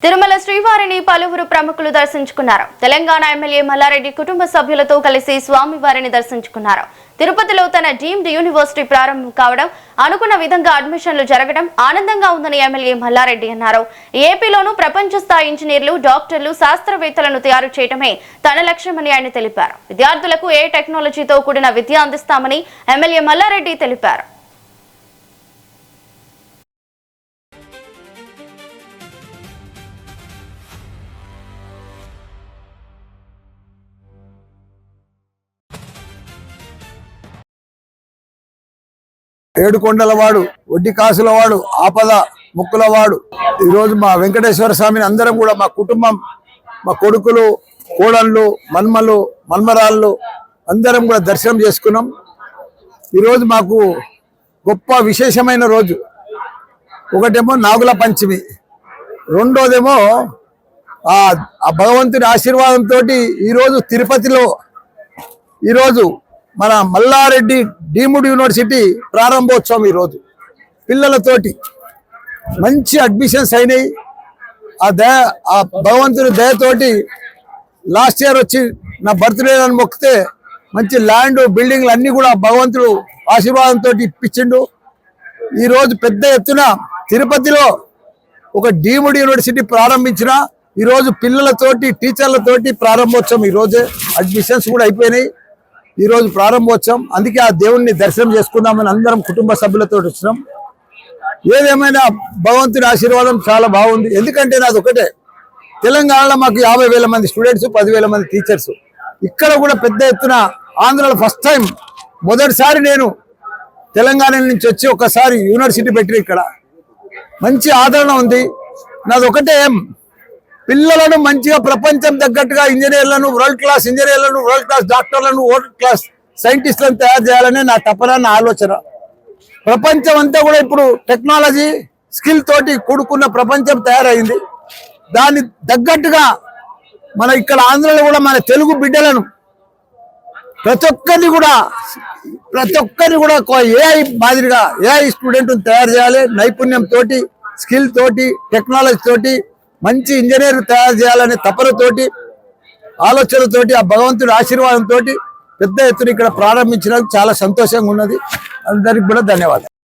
తిరుమల శ్రీవారిని పలువురు ప్రముఖులు దర్శించుకున్నారు. తెలంగాణ ఎమ్మెల్యే మల్లారెడ్డి కుటుంబ సభ్యులతో కలిసి స్వామివారిని దర్శించుకున్నారు. తిరుపతిలో తన డీమ్డ్ యూనివర్సిటీ ప్రారంభం కావడం, అనుకున్న విధంగా అడ్మిషన్లు జరగడం ఆనందంగా ఉందని ఎమ్మెల్యే మల్లారెడ్డి అన్నారు. ఏపీలోనూ ప్రపంచ స్థాయి ఇంజనీర్లు, డాక్టర్లు, శాస్త్రవేత్తలను తయారు చేయడమే తన లక్ష్యమని ఆయన తెలిపారు. విద్యార్థులకు ఏ టెక్నాలజీతో కూడిన విద్య అందిస్తామని ఎమ్మెల్యే మల్లారెడ్డి తెలిపారు. ఏడుకొండలవాడు, వడ్డీ కాసులవాడు, ఆపద ముక్కులవాడు. ఈరోజు మా వెంకటేశ్వర స్వామిని అందరం కూడా మా కుటుంబం, మా కొడుకులు, కోడళ్ళు, మన్మలు, మన్మరాళ్ళు అందరం కూడా దర్శనం చేసుకున్నాం. ఈరోజు మాకు గొప్ప విశేషమైన రోజు. ఒకటేమో నాగుల పంచమి, రెండోదేమో ఆ భగవంతుని ఆశీర్వాదంతో ఈరోజు తిరుపతిలో ఈరోజు మన మల్లారెడ్డి డీమ్డ్ యూనివర్సిటీ ప్రారంభోత్సవం. ఈరోజు పిల్లలతోటి మంచి అడ్మిషన్స్ అయినాయి. ఆ భగవంతుని దయతోటి లాస్ట్ ఇయర్ వచ్చి నా బర్త్డే అని మొక్కితే మంచి ల్యాండ్, బిల్డింగ్లు అన్నీ కూడా భగవంతుడు ఆశీర్వాదంతో ఇప్పించిండు. ఈరోజు పెద్ద ఎత్తున తిరుపతిలో ఒక డీమ్డ్ యూనివర్సిటీ ప్రారంభించిన ఈరోజు పిల్లలతోటి, టీచర్లతోటి ప్రారంభోత్సవం. ఈరోజే అడ్మిషన్స్ కూడా అయిపోయినాయి. ఈరోజు ప్రారంభోత్సవం. అందుకే ఆ దేవుణ్ణి దర్శనం చేసుకుందామని అందరం కుటుంబ సభ్యులతో వచ్చినాం. ఏదేమైనా భగవంతుని ఆశీర్వాదం చాలా బాగుంది. ఎందుకంటే నాది ఒకటే, తెలంగాణలో మాకు 50,000 మంది స్టూడెంట్స్, 10,000 మంది టీచర్స్. ఇక్కడ కూడా పెద్ద ఎత్తున ఆంధ్రలో ఫస్ట్ టైం, మొదటిసారి నేను తెలంగాణ నుంచి వచ్చి ఒకసారి యూనివర్సిటీ పెట్టిన ఇక్కడ మంచి ఆదరణ ఉంది. నాది ఒకటే, పిల్లలను మంచిగా ప్రపంచం తగ్గట్టుగా ఇంజనీర్లను, వరల్డ్ క్లాస్ ఇంజనీర్లను, వరల్డ్ క్లాస్ డాక్టర్లను, వరల్డ్ క్లాస్ సైంటిస్టులను తయారు చేయాలనే నా తపన, నా ఆలోచన. ప్రపంచం అంతా కూడా ఇప్పుడు టెక్నాలజీ స్కిల్ తోటి కూడుకున్న ప్రపంచం తయారైంది. దాన్ని తగ్గట్టుగా మన ఇక్కడ ఆంధ్రలో కూడా మన తెలుగు బిడ్డలను ప్రతి ఒక్కరిని కూడా ఏఐ మాదిరిగా ఏఐ స్టూడెంట్ని తయారు చేయాలి. నైపుణ్యం తోటి, స్కిల్ తోటి, టెక్నాలజీ తోటి మంచి ఇంజనీర్ తయారు చేయాలనే తపనతోటి, ఆలోచనతోటి, ఆ భగవంతుడి ఆశీర్వాదంతో పెద్ద ఎత్తున ఇక్కడ ప్రారంభించడానికి చాలా సంతోషంగా ఉన్నది. అందరికి కూడా ధన్యవాదాలు.